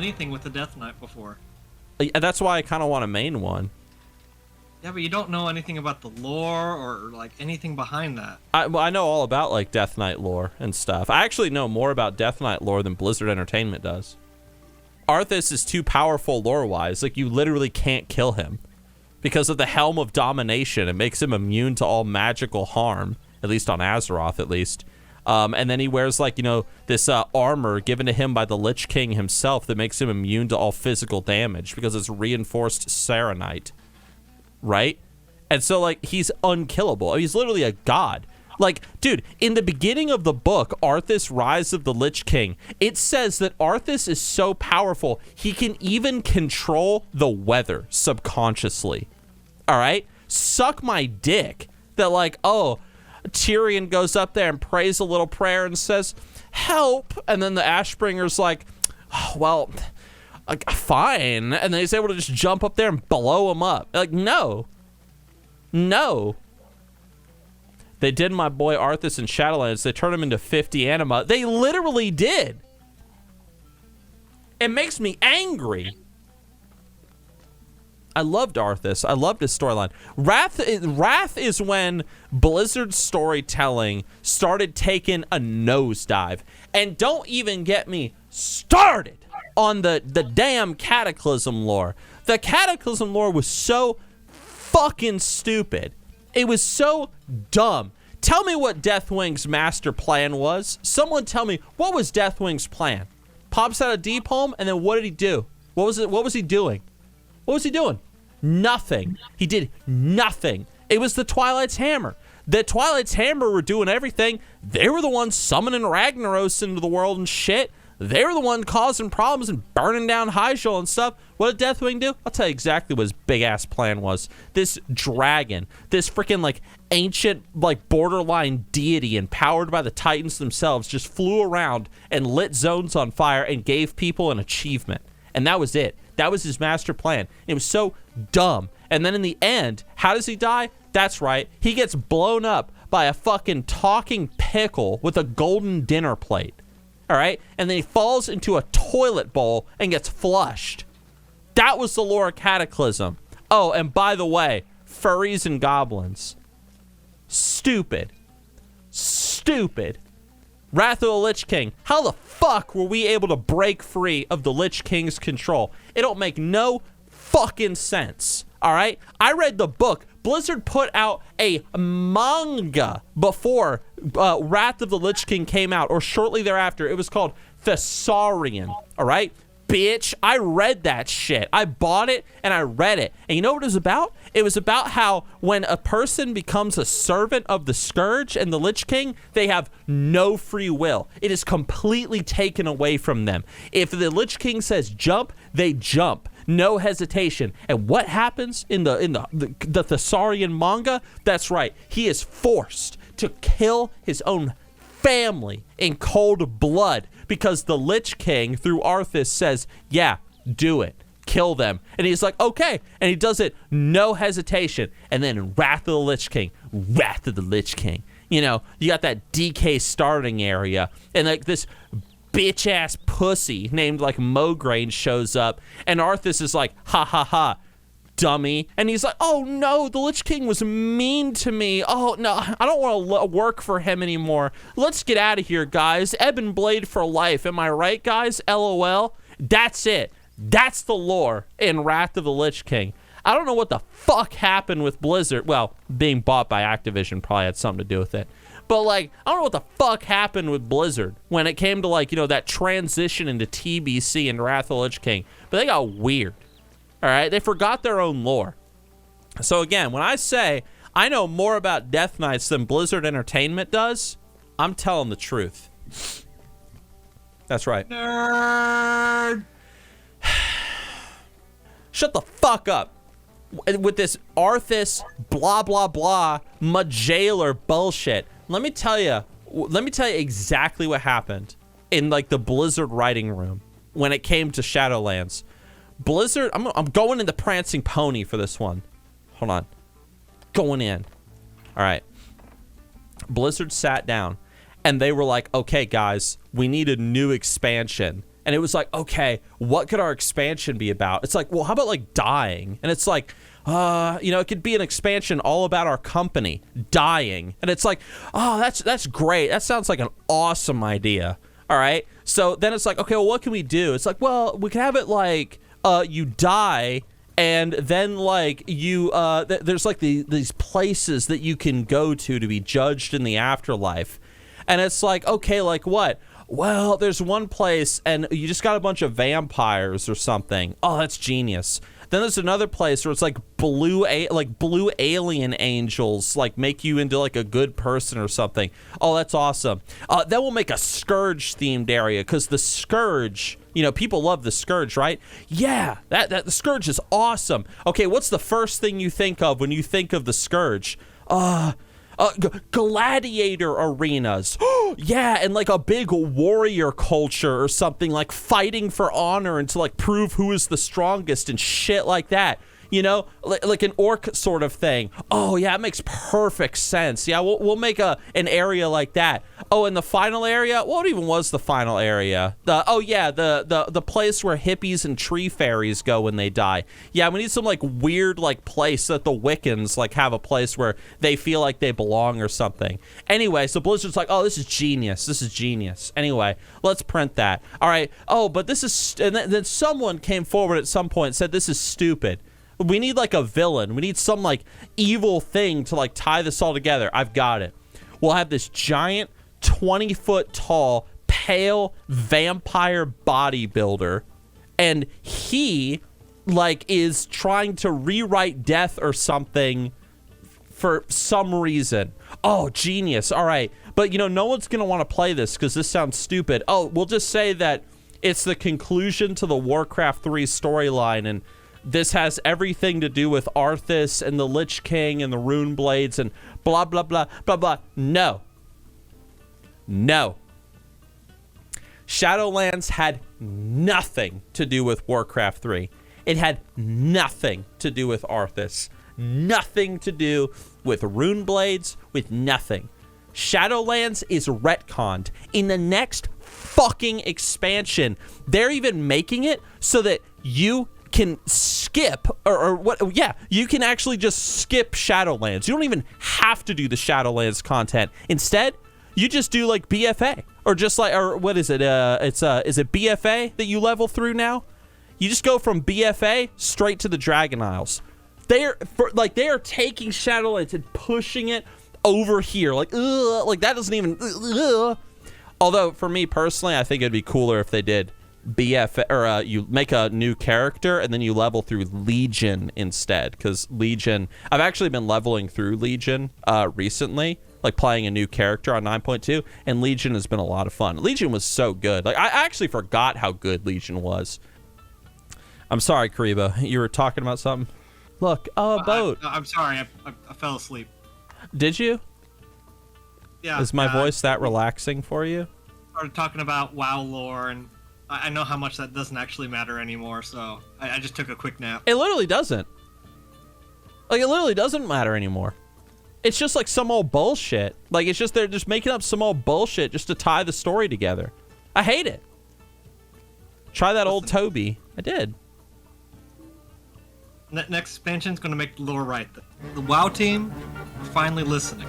anything with the Death Knight before. That's why I kind of want a main one. Yeah, but you don't know anything about the lore or like anything behind that. I know all about like Death Knight lore and stuff. I actually know more about Death Knight lore than Blizzard Entertainment does. Arthas is too powerful lore-wise. Like, you literally can't kill him. Because of the Helm of Domination, it makes him immune to all magical harm. At least on Azeroth, at least. And then he wears, like, you know, this armor given to him by the Lich King himself that makes him immune to all physical damage. Because it's reinforced Serenite. Right? And so, like, he's unkillable. He's literally a god. Like, dude, in the beginning of the book, Arthas, Rise of the Lich King, it says that Arthas is so powerful, he can even control the weather subconsciously. All right? Suck my dick. That, like, oh, Tyrion goes up there and prays a little prayer and says, help. And then the Ashbringer's like, oh, well, fine. And then he's able to just jump up there and blow him up. Like, no. No. They did my boy Arthas in Shadowlands. They turned him into 50 anima. They literally did. It makes me angry. I loved Arthas. I loved his storyline. Wrath is when Blizzard's storytelling started taking a nosedive. And don't even get me started on the damn Cataclysm lore. The Cataclysm lore was so fucking stupid. It was so dumb. Tell me what Deathwing's master plan was. Someone tell me, what was Deathwing's plan? Pops out a deep home, and then what did he do? What was it? What was he doing? What was he doing? Nothing. He did nothing. It was the Twilight's Hammer. The Twilight's Hammer were doing everything. They were the ones summoning Ragnaros into the world and shit. They were the one causing problems and burning down Hyjal and stuff. What did Deathwing do? I'll tell you exactly what his big-ass plan was. This dragon, this freaking, like, ancient, like, borderline deity empowered by the Titans themselves just flew around and lit zones on fire and gave people an achievement. And that was it. That was his master plan. It was so dumb. And then in the end, how does he die? That's right. He gets blown up by a fucking talking pickle with a golden dinner plate. All right? And then he falls into a toilet bowl and gets flushed. That was the lore of Cataclysm. Oh, and by the way, furries and goblins. Stupid. Stupid. Wrath of the Lich King. How the fuck were we able to break free of the Lich King's control? It don't make no fucking sense. All right? I read the book. Blizzard put out a manga before Wrath of the Lich King came out, or shortly thereafter. It was called Thessarian. All right? Bitch, I read that shit. I bought it and I read it. And you know what it was about? It was about how when a person becomes a servant of the Scourge and the Lich King, they have no free will. It is completely taken away from them. If the Lich King says jump, they jump. No hesitation. And what happens in the Thessarian manga? That's right. He is forced to kill his own family in cold blood because the Lich King, through Arthas, says, yeah, do it. Kill them. And he's like, okay. And he does it, no hesitation. And then in Wrath of the Lich King, Wrath of the Lich King, you know, you got that DK starting area. And like this bitch-ass pussy named like Mograine shows up. And Arthas is like, ha ha ha, dummy. And he's like, oh no, the Lich King was mean to me. Oh no, I don't want to work for him anymore. Let's get out of here, guys. Ebon Blade for life. Am I right, guys? LOL. That's it. That's the lore in Wrath of the Lich King. I don't know what the fuck happened with Blizzard. Well, being bought by Activision probably had something to do with it. But, like, I don't know what the fuck happened with Blizzard when it came to, like, you know, that transition into TBC and Wrath of the Lich King. But they got weird. All right? They forgot their own lore. So, again, when I say I know more about Death Knights than Blizzard Entertainment does, I'm telling the truth. That's right. Nerd. Shut the fuck up with this Arthas blah blah blah Majaler bullshit. Let me tell you exactly what happened in like the Blizzard writing room when it came to Shadowlands. Blizzard, I'm going in the prancing pony for this one. Hold on. Going in. All right. Blizzard sat down and they were like, "Okay, guys, we need a new expansion." And and it was like, okay, what could our expansion be about? It's like, well, how about like dying? And it's like, it could be an expansion all about our company dying. And it's like, oh, that's great. That sounds like an awesome idea. All right. So then it's like, okay, well, what can we do? It's like, well, we can have it like, you die, and then like you, there's like these places that you can go to be judged in the afterlife. And it's like, okay, like what? Well, there's one place and you just got a bunch of vampires or something. Oh, that's genius. Then there's another place where it's like blue alien angels like make you into like a good person or something. Oh, that's awesome. Then we'll make a Scourge themed area, because the Scourge, people love the Scourge, right? Yeah, that the Scourge is awesome. Okay, what's the first thing you think of when you think of the Scourge? Gladiator arenas. Yeah, and like a big warrior culture or something, like fighting for honor and to like prove who is the strongest and shit like that. Like an orc sort of thing. Oh yeah, it makes perfect sense. Yeah, we'll make an area like that. Oh, and the final area? What even was the final area? The place where hippies and tree fairies go when they die. Yeah, we need some like weird like place that the Wiccans like have a place where they feel like they belong or something. Anyway, so Blizzard's like, oh, this is genius. This is genius. Anyway, let's print that. All right. Oh, but this is, and then someone came forward at some point and said this is stupid. We need like a villain. We need some like evil thing to like tie this all together. I've got it. We'll have this giant 20-foot tall pale vampire bodybuilder, and he like is trying to rewrite death or something for some reason. Oh, genius. All right. But no one's going to want to play this because this sounds stupid. Oh, we'll just say that it's the conclusion to the Warcraft 3 storyline, and this has everything to do with Arthas and the Lich King and the rune blades and blah, blah, blah, blah, blah. No. Shadowlands had nothing to do with Warcraft 3. It had nothing to do with Arthas. Nothing to do with rune blades, with nothing. Shadowlands is retconned. In the next fucking expansion, they're even making it so that you can skip you can actually just skip Shadowlands. You don't even have to do the Shadowlands content. Instead, you just do like BFA, or just like, or what is it? Is it BFA that you level through now? You just go from BFA straight to the Dragon Isles. They are taking Shadowlands and pushing it over here. Like that doesn't even. Although for me personally, I think it'd be cooler if they did BF, or you make a new character and then you level through Legion instead, because Legion, I've actually been leveling through Legion recently, like playing a new character on 9.2, and Legion has been a lot of fun. Legion was so good. Like I actually forgot how good Legion was. I'm sorry, Kariba, you were talking about something. Look, a boat. I'm sorry, I fell asleep. Did you? Yeah. Is my voice that relaxing for you? Started talking about WoW lore, and I know how much that doesn't actually matter anymore, so I just took a quick nap. It literally doesn't. Like, it literally doesn't matter anymore. It's just like some old bullshit. Like, it's just, they're just making up some old bullshit just to tie the story together. I hate it. Try that old Toby. I did. Next expansion's gonna make the lore right. The WoW team, finally listening.